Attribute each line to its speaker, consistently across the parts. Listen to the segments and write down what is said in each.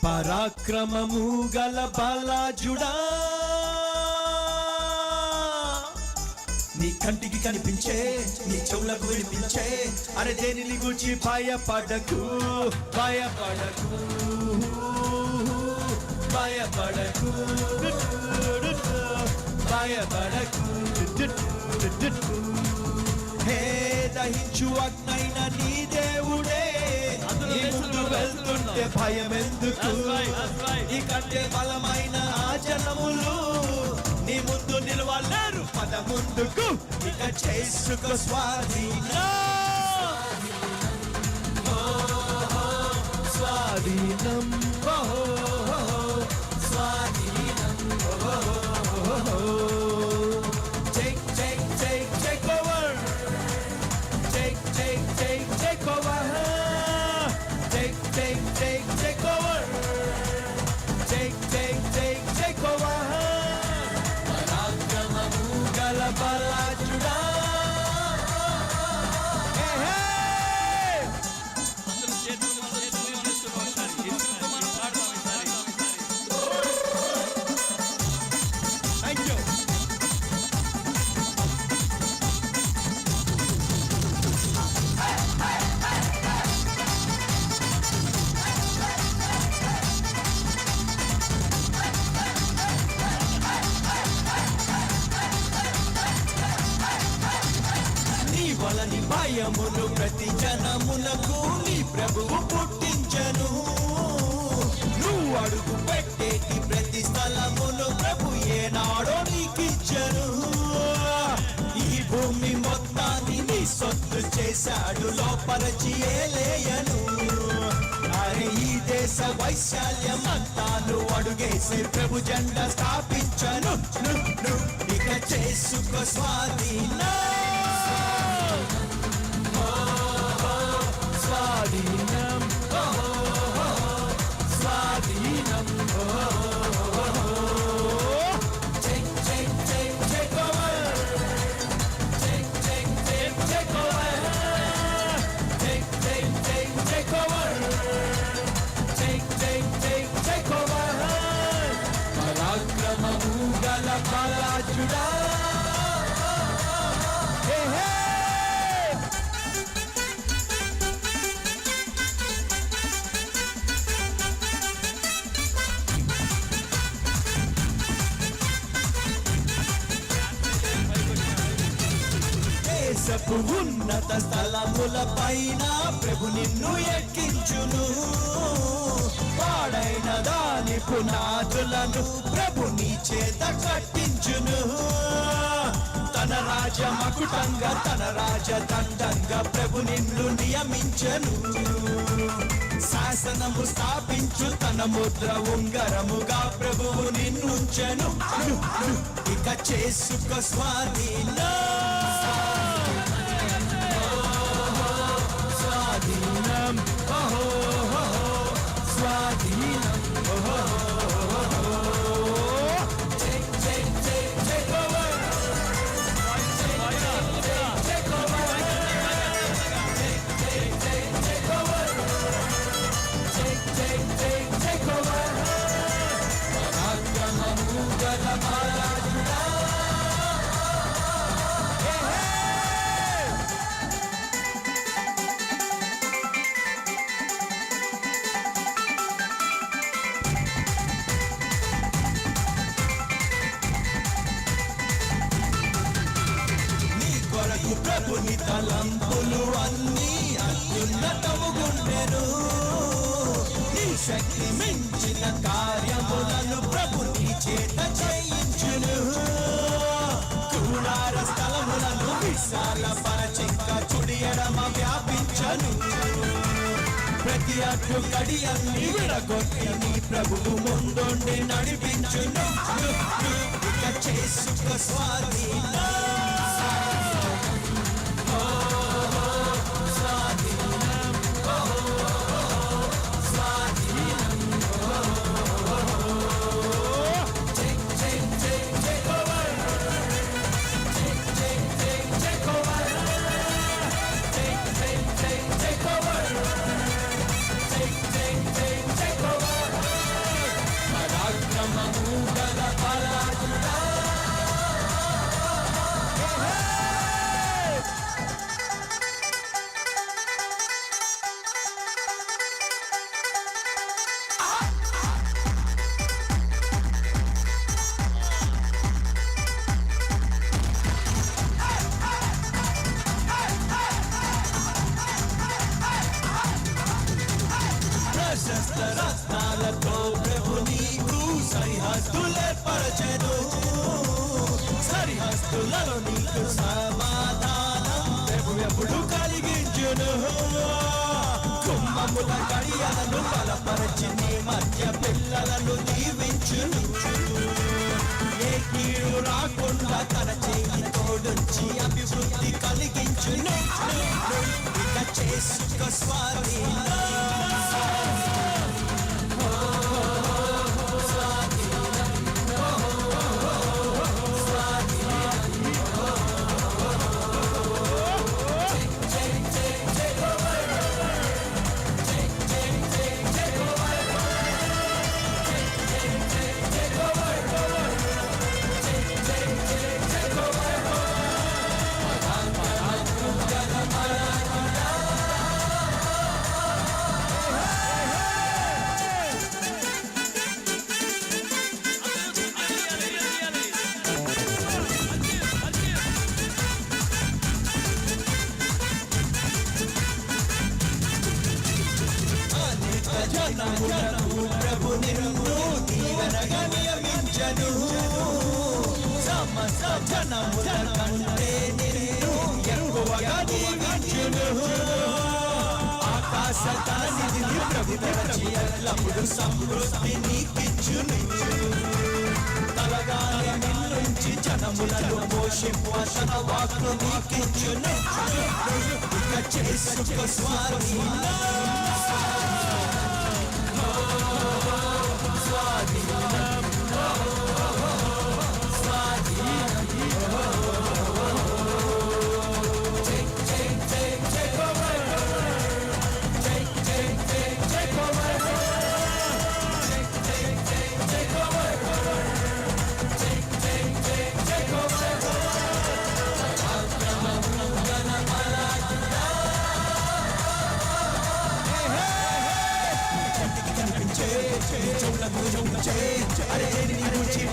Speaker 1: పరాక్రమము గల బలాజుడా, నీ కంటికి కనిపించే, నీ చెవులకు వినిపించే, అరే దేనిని గూర్చి భయపడకు, భయపడకు, భయపడకు, భయపడకు. హే దహించు అగ్నైన నీ దేవుడే, నీ ముందు వెళ్తుంటే భయం ఎందుకు? నీ కంటే బలమైన ఆ జనములు నీ ముందు నిలవలేరు, పద ముందుకు, ఇక చేసుకో స్వాధీనం, స్వాధీనం, స్వాధీనం. Take over, take over, take over, take over. పరాక్రమము గల బలాజుడా, వలని భయమును ప్రతి జనమునకు నీ ప్రభువు పుట్టించను. నువ్వు అడుగు పెట్టేటి ప్రతి స్థలమును ప్రభు ఏనాడో నీకిచ్చను. ఈ భూమి మొత్తాన్ని నీ సొత్తు చేశాడు, లోపరచి ఏలేయను. అరే ఈ దేశ వైశాల్యం అంతాను అడుగేసి ప్రభు జెండా స్థాపించను. ఇక చేసుకో స్వాధీనం, స్వాధీనం, స్వాధీనం. Take over, take over, take over, take over. పరాక్రమము గల బలాజుడా, దేశపు ఉన్నత స్థలముల పైన ప్రభు నిన్ను ఎక్కించును. పాడైన దాని పునాదులను ప్రభు నీ చేత కట్టించును. తన రాజమకుటంగా, తన రాజదండంగా ప్రభు నిన్ను నియమించను. శాసనము స్థాపించు తన ముద్ర ఉంగరముగా ప్రభువు నిన్నుంచెను. ఇక చేసుకో స్వాధీనం, స్వాధీనం, స్వాధీనం. Take over, take over, take over, take over. పరాక్రమము గల బలాజుడా, ప్రభుని తలంపులు అన్నీ అత్యున్నతముగుండెను. నీ శక్తి మించిన కార్యములను ప్రభుని చేత చేయించును. కూడార స్థలములను విశాల పరచింక చుడి ఎడమ వ్యాపించను. ప్రతి అడ్డు కడియల్ని విడగొట్టి నీ ప్రభువు ముందుండి నడిపించును. ఇక చేసుకో స్వాధీనం, స్వాధీనం, స్వాధీనం. Take over, take over, take over, take over. శ్రమతులలో నీకు సమాధానం ప్రభు ఎప్పుడు కలిగించును కుమ్మముల గడియలను బలపరచి నీ మధ్య పిల్లలను దీవించును ఏ కీడు రాకుండా తన చేయి తోడుంచి అభివృద్ధి కలిగించును ఇక చేసుక స్వాధీనం ప్రభు నిన్ను దీవెనగా నియమించను సమస్త జనముల కంటే నిన్ను ఎక్కువగా దీవించును ఆకాశ తన నిధిని ప్రభు తెరచి ఎల్లప్పుడు సమృద్ధి నీకిచ్చును తలగానే నిన్నుంచి జనములను పోషింపు తన వాక్కు నీకిచ్చును ఇక చేసుక స్వాధీనం అరే నీ నుంచి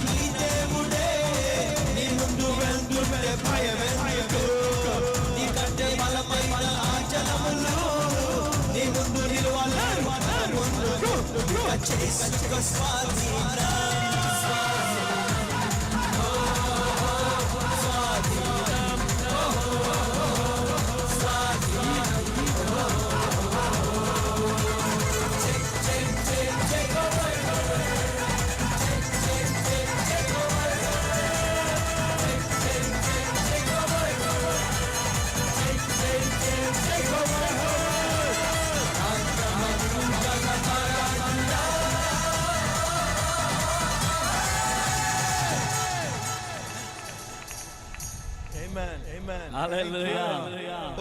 Speaker 1: నీ దేవుడే నీ ముందు వెళ్తుంటే భయమెందుకు నీకంటే బలమైన ఆ జనములు నీ ముందు నిలవాలి చేసుక స్వాధీనం
Speaker 2: Hallelujah.